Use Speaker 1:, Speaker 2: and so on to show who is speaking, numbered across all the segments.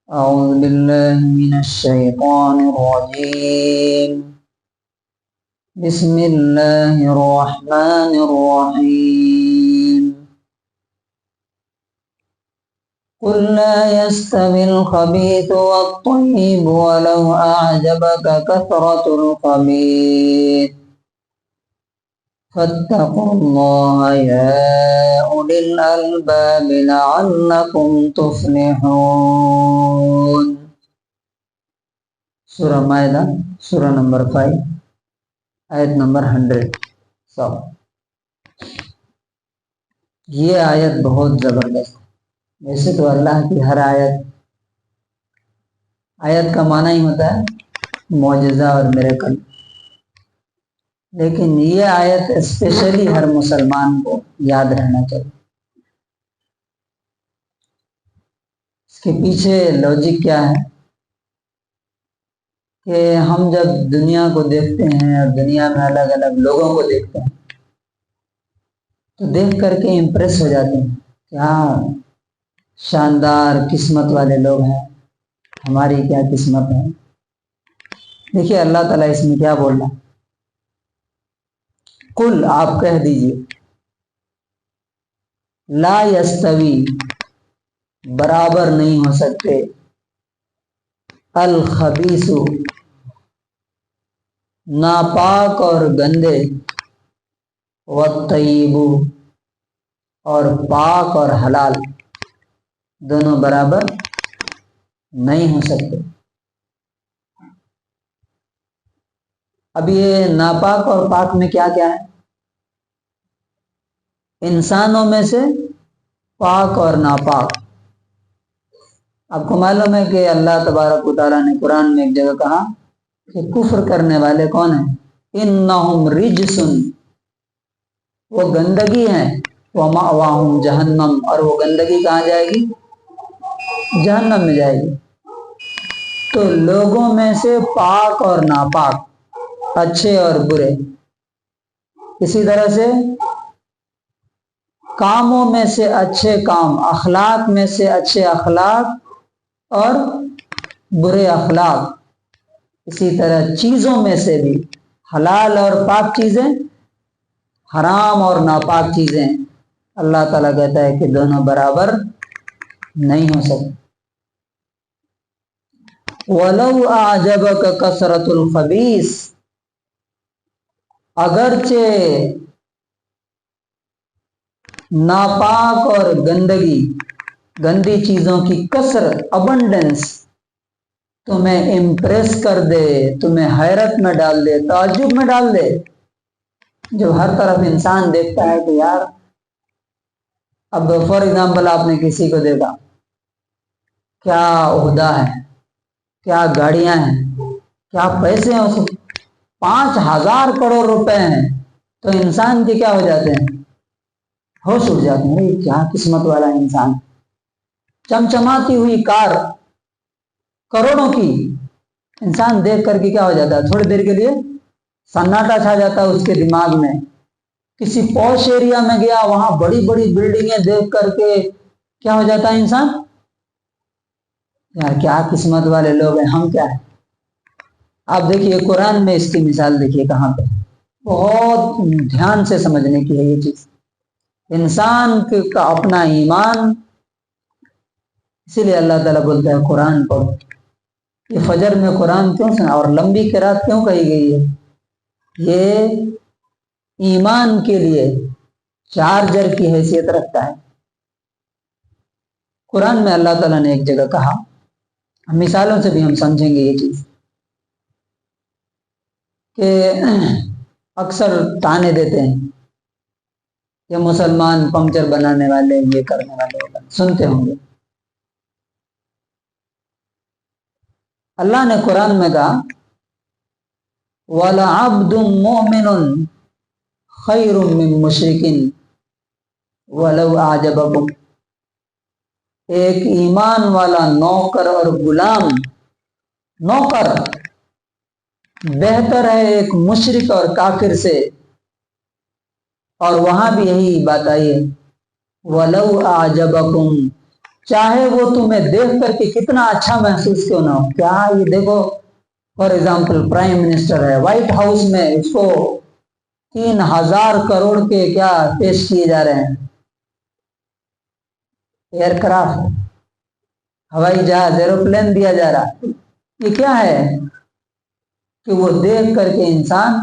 Speaker 1: أعوذ بالله من الشيطان الرجيم. بسم الله الرحمن الرحيم. قل لا يستوي الخبيث والطيب ولو أعجبك كثرة الخبيث فاتقوا الله يا أولي الألباب لعلكم تفلحون. سورہ مائدہ سورہ نمبر 5 آیت نمبر 100. یہ آیت بہت زبردست. ویسے تو اللہ کی ہر آیت کا معنی ہی ہوتا ہے معجزہ اور میریکل، لیکن یہ آیت اسپیشلی ہر مسلمان کو یاد رہنا چاہیے. اس کے پیچھے لاجک کیا ہے کہ ہم جب دنیا کو دیکھتے ہیں اور دنیا میں الگ الگ لوگوں کو دیکھتے ہیں تو دیکھ کر کے امپریس ہو جاتے ہیں کہ ہاں شاندار قسمت والے لوگ ہیں، ہماری کیا قسمت ہے. دیکھیے اللہ تعالیٰ اس میں کیا بول رہا ہے. قل آپ کہہ دیجئے، لا یستوی برابر نہیں ہو سکتے، الخبیث ناپاک اور گندے، والطیب اور پاک اور حلال دونوں برابر نہیں ہو سکتے. اب یہ ناپاک اور پاک میں کیا کیا ہے؟ انسانوں میں سے پاک اور ناپاک. آپ کو معلوم ہے کہ اللہ تبارک و تعالیٰ نے قرآن میں ایک جگہ کہا کہ کفر کرنے والے کون ہیں؟ انہم رجس، وہ گندگی ہیں، ومأواہم جہنم، اور وہ گندگی کہاں جائے گی؟ جہنم میں جائے گی. تو لوگوں میں سے پاک اور ناپاک، اچھے اور برے، اسی طرح سے کاموں میں سے اچھے کام، اخلاق میں سے اچھے اخلاق اور برے اخلاق، اسی طرح چیزوں میں سے بھی حلال اور پاک چیزیں، حرام اور ناپاک چیزیں. اللہ تعالیٰ کہتا ہے کہ دونوں برابر نہیں ہو سکتے. وَلَوْ أَعْجَبَكَ كَثْرَةُ الْخَبِيثِ، اگرچہ ناپاک اور گندی چیزوں کی کثرت، ابنڈنس تمہیں امپریس کر دے، تمہیں حیرت میں ڈال دے، تعجب میں ڈال دے. جو ہر طرف انسان دیکھتا ہے کہ یار، اب فار ایگزامپل آپ نے کسی کو دیکھا، کیا عہدہ ہے، کیا گاڑیاں ہیں، کیا پیسے ہیں، اس 5,000 کروڑ روپے ہیں، تو انسان کے کیا ہو جاتے ہیں؟ ہوش اٹھ جاتے ہیں. کیا قسمت والا انسان. چمچماتی ہوئی کار کروڑوں کی، انسان دیکھ کر کے کیا ہو جاتا ہے؟ تھوڑی دیر کے لیے سناٹا چھا جاتا ہے اس کے دماغ میں. کسی پوش ایریا میں گیا، وہاں بڑی بڑی بلڈنگیں دیکھ کر کے کیا ہو جاتا ہے انسان؟ یار کیا قسمت والے لوگ ہیں، ہم کیا ہیں. آپ دیکھیے قرآن میں اس کی مثال دیکھیے کہاں پہ. بہت دھیان سے سمجھنے کی ہے یہ چیز. انسان کا اپنا ایمان، اسی لیے اللہ تعالیٰ بولتا ہے قرآن پڑھو. یہ فجر میں قرآن کیوں سنا اور لمبی قرات کیوں کہی گئی ہے؟ یہ ایمان کے لیے چارجر کی حیثیت رکھتا ہے. قرآن میں اللہ تعالیٰ نے ایک جگہ کہا، مثالوں سے بھی ہم سمجھیں گے یہ چیز، کہ اکثر تانے دیتے ہیں یہ مسلمان پنکچر بنانے والے، یہ کرنے والے، سنتے ہوں گے. اللہ نے قرآن میں کہا وَلَعَبْدٌ مُؤْمِنٌ خَيْرٌ مِّن مُشْرِكٍ وَلَوْ أَعْجَبَكُمْ، ایک ایمان والا نوکر اور غلام، نوکر بہتر ہے ایک مشرک اور کافر سے. اور وہاں بھی یہی بات آئی ہے وَلَوْ أَعْجَبَكُمْ چاہے وہ تمہیں دیکھ کر کے کتنا اچھا محسوس کیوں نہ ہو. کیا یہ دیکھو فار ایگزامپل پرائم منسٹر ہے, وائٹ ہاؤس میں اس کو 3,000 کروڑ کے کیا پیش کیے جا رہے ہیں, ایئر کرافٹ, ہوائی جہاز, ایروپلین دیا جا رہا. یہ کیا ہے کہ وہ دیکھ کر کے انسان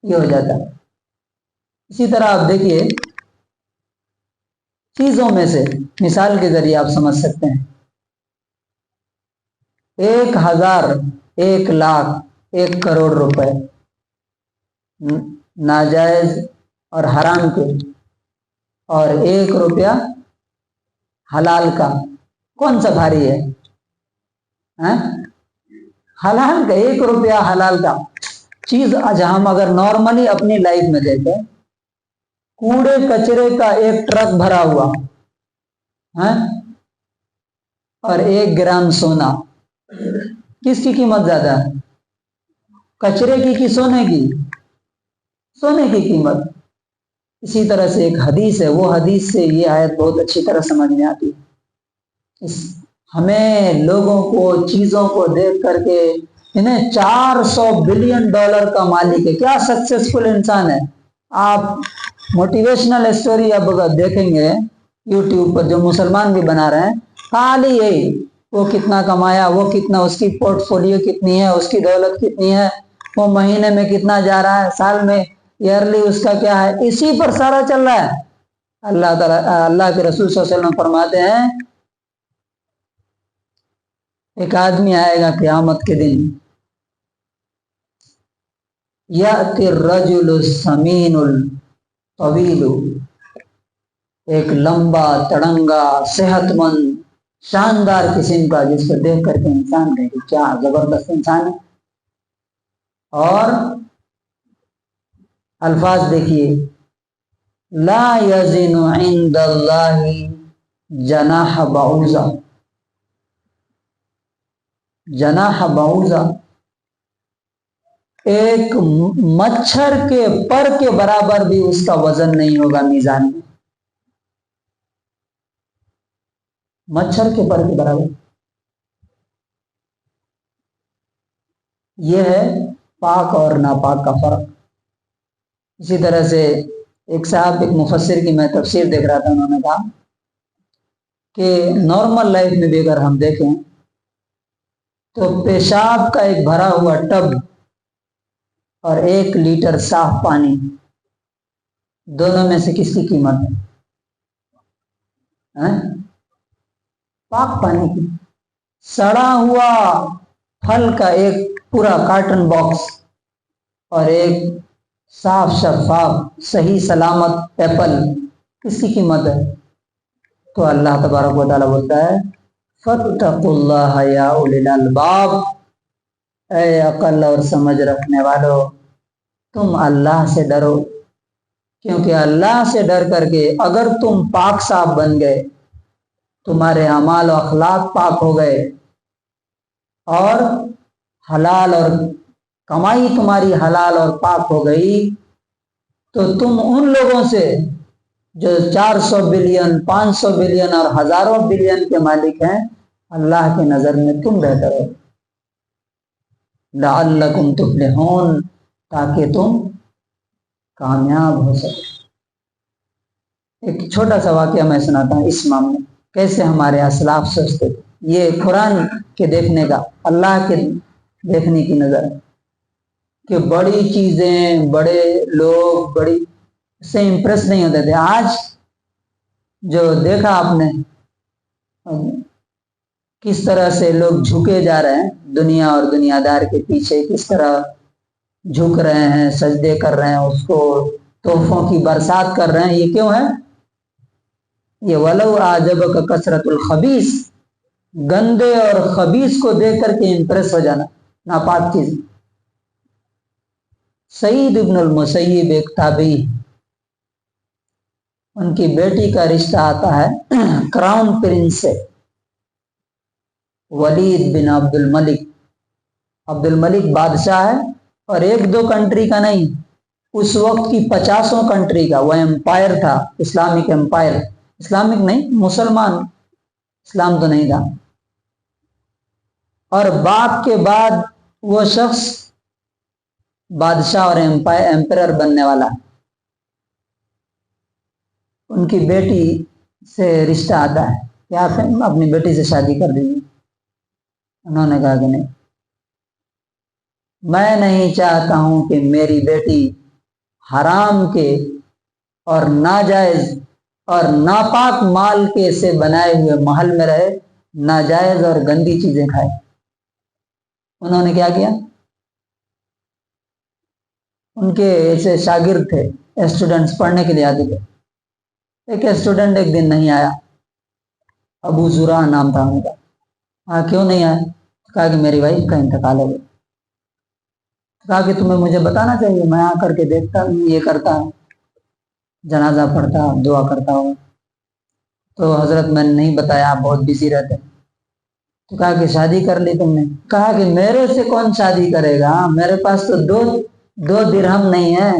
Speaker 1: یہ ہو جاتا. اسی طرح آپ دیکھیے چیزوں میں سے مثال کے ذریعے آپ سمجھ سکتے ہیں, 1,000, 1,00,000, 1,00,00,000 روپے ناجائز اور حرام کے, اور 1 روپیہ حلال کا, کون سا بھاری ہے؟ حلال کا. 1 روپیہ حلال کا چیز. آج ہم اگر نارملی اپنی لائف میں دیکھیں, کوڑے کچرے کا 1 ٹرک بھرا ہوا اور 1 گرام سونا, کس کی قیمت زیادہ ہے؟ کچرے کی کہ سونے کی؟ سونے کی قیمت. اسی طرح سے ایک حدیث ہے, وہ حدیث سے یہ آیت بہت اچھی طرح سمجھ میں آتی ہے. ہمیں لوگوں کو, چیزوں کو دیکھ کر کے انہیں $400 بلین کا مالک ہے, کیا سکسیسفل انسان ہے. آپ موٹیویشنل اسٹوری اب دیکھیں گے یوٹیوب پر جو مسلمان بھی بنا رہے ہیں, خالی یہی وہ کتنا کمایا, وہ کتنا, اس کی پورٹ فولیو کتنی ہے, اس کی دولت کتنی ہے, وہ مہینے میں کتنا جا رہا ہے, سال میں ایئرلی اس کا کیا ہے, اسی پر سارا چل رہا ہے. اللہ تعالیٰ, اللہ کے رسول صلی اللہ علیہ وسلم فرماتے ہیں ایک آدمی آئے گا قیامت کے دن, یأتی الرجل السمین الطویل, ایک لمبا تڑنگا صحت مند شاندار قسم کا, جس کو دیکھ کر کے انسان کہے کہ کیا زبردست انسان ہے. اور الفاظ دیکھیے, لا یزن عند اللہ جناح بعوضہ, جناح بعوضہ, ایک مچھر کے پر کے برابر بھی اس کا وزن نہیں ہوگا میزان میں. مچھر کے پر کے برابر. یہ ہے پاک اور ناپاک کا فرق. اسی طرح سے ایک صاحب, ایک مفسر کی میں تفسیر دیکھ رہا تھا, انہوں نے کہا کہ نارمل لائف میں بھی اگر ہم دیکھیں تو پیشاب کا ایک بھرا ہوا ٹب اور 1 لیٹر صاف پانی, دونوں میں سے کس کی قیمت ہے؟ پاک پانی کی. سڑا ہوا پھل کا ایک پورا کارٹن باکس اور ایک صاف شفاف صحیح سلامت ایپل, کس کی قیمت ہے؟ تو اللہ تبارک و تعالیٰ بولتا ہے فاتقوا اللہ یا اولی الالباب, اے عقل اور سمجھ رکھنے والو, تم اللہ سے ڈرو, کیونکہ اللہ سے ڈر کر کے اگر تم پاک صاف بن گئے, تمہارے اعمال و اخلاق پاک ہو گئے, اور حلال اور کمائی تمہاری حلال اور پاک ہو گئی, تو تم ان لوگوں سے جو 400 بلین, 500 بلین اور ہزاروں بلین کے مالک ہیں, اللہ کی نظر میں تم بہتر ہو. لعلکم تفلحون, تاکہ تم کامیاب ہو سکے. ایک چھوٹا سا واقعہ میں سناتا ہوں اس معاملے, کیسے ہمارے اسلاف سوچتے تھے. یہ قرآن کے دیکھنے کا, اللہ کے دیکھنے کی نظر ہے کہ بڑی چیزیں, بڑے لوگ بڑی سے امپریس نہیں ہوتے تھے. آج جو دیکھا آپ نے کس طرح سے لوگ جھکے جا رہے ہیں دنیا اور دنیا دار کے پیچھے, کس طرح جھک رہے ہیں, سجدے کر رہے ہیں, اس کو تحفوں کی برسات کر رہے ہیں. یہ کیوں ہے؟ یہ ولو اعجبک کثرت الخبیث, گندے اور خبیث کو دیکھ کر کے امپریس ہو جانا, ناپاک چیز. سعید ابن المسیب ایک تابعی, ان کی بیٹی کا رشتہ آتا ہے کراؤن پرنس سے, ولید بن عبد الملک. عبد الملک بادشاہ ہے, اور 1-2 کنٹری کا نہیں, اس وقت کی 50 کنٹری کا وہ امپائر تھا, اسلامک امپائر, اسلامک نہیں مسلمان اسلام تو نہیں تھا. اور باپ کے بعد وہ شخص بادشاہ اور ایمپرر بننے والا. ان کی بیٹی سے رشتہ آتا ہے کہ آپ اپنی بیٹی سے شادی کر دیجیے. انہوں نے کہا کہ نہیں، میں نہیں چاہتا ہوں کہ میری بیٹی حرام کے اور ناجائز اور ناپاک مال کے سے بنائے ہوئے محل میں رہے، ناجائز اور گندی چیزیں کھائے. انہوں نے کیا کیا؟ ان کے ایسے شاگرد تھے، اسٹوڈنٹس پڑھنے کے لیے آتے تھے. ایک اسٹوڈنٹ ایک دن نہیں آیا، ابو زرع نام تھا ان کا. ہاں کیوں نہیں آیا؟ کہا کہ میری وائف کا انتقال ہو گیا. کہا کہ تمہیں مجھے بتانا چاہیے، میں آ کر کے دیکھتا ہوں، یہ کرتا ہوں، جنازہ پڑھتا، دعا کرتا ہوں. تو حضرت میں نے نہیں بتایا، آپ بہت بزی رہتے. تو کہا کہ شادی کر لی تم نے؟ کہا کہ میرے سے کون شادی کرے گا، میرے پاس تو دو درہم نہیں ہے،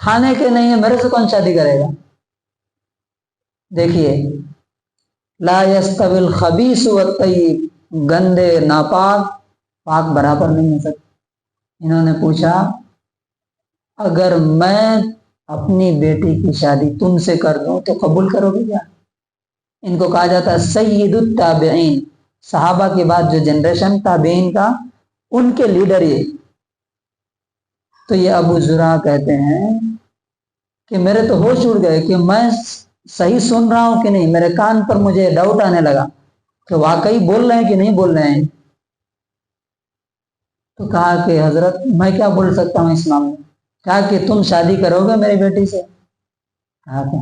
Speaker 1: کھانے کے نہیں ہے، میرے سے کون شادی کرے گا. دیکھیے، لا یستوی الخبیث والطیب، گندے ناپاک پاک برابر نہیں ہو سکتے. انہوں نے پوچھا اگر میں اپنی بیٹی کی شادی تم سے کر دوں تو قبول کرو گے کیا؟ ان کو کہا جاتا ہے سید التابعین، صحابہ کے بعد جو جنریشن تابعین کا، ان کے لیڈر یہ. تو یہ ابو زرع کہتے ہیں کہ میرے تو ہوش اڑ گئے کہ میں صحیح سن رہا ہوں کہ نہیں. میرے کان پر مجھے ڈاؤٹ آنے لگا کہ واقعی بول رہے ہیں کہ نہیں بول رہے ہیں. تو کہا کہ حضرت میں کیا بول سکتا ہوں اس معاملے میں؟ کہا کہ تم شادی کرو گے میری بیٹی سے؟ کہا کہ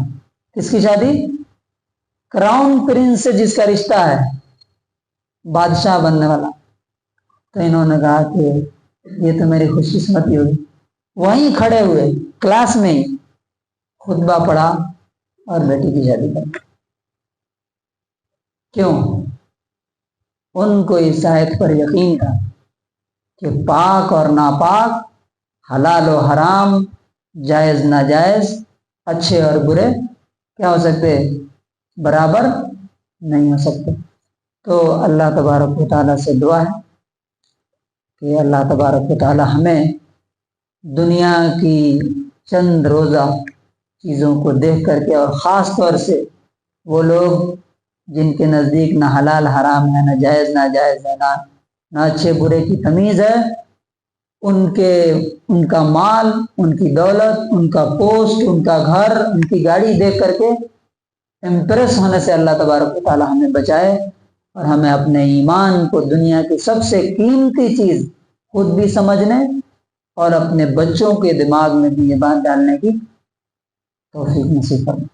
Speaker 1: کس کی شادی؟ کراؤن پرنس سے جس کا رشتہ ہے، بادشاہ بننے والا. تو انہوں نے کہا کہ یہ تو میری خوش قسمتی ہوگی. وہیں کھڑے ہوئے کلاس میں ہی خطبہ پڑھا اور بیٹی کی شادی کر. کیوں؟ ان کو اس آیت پر یقین تھا کہ پاک اور ناپاک، حلال و حرام، جائز ناجائز، اچھے اور برے کیا ہو سکتے؟ برابر نہیں ہو سکتے. تو اللہ تبارک و تعالیٰ سے دعا ہے کہ اللہ تبارک و تعالیٰ ہمیں دنیا کی چند روزہ چیزوں کو دیکھ کر کے، اور خاص طور سے وہ لوگ جن کے نزدیک نہ حلال حرام ہے، نہ جائز ناجائز ہے، نہ اچھے برے کی تمیز ہے، ان کا مال، ان کی دولت، ان کا پوسٹ، ان کا گھر، ان کی گاڑی دیکھ کر کے امپریس ہونے سے اللہ تبارک و تعالیٰ ہمیں بچائے، اور ہمیں اپنے ایمان کو دنیا کی سب سے قیمتی چیز خود بھی سمجھنے اور اپنے بچوں کے دماغ میں بھی یہ بات ڈالنے کی توفیق نصیب فرمائے.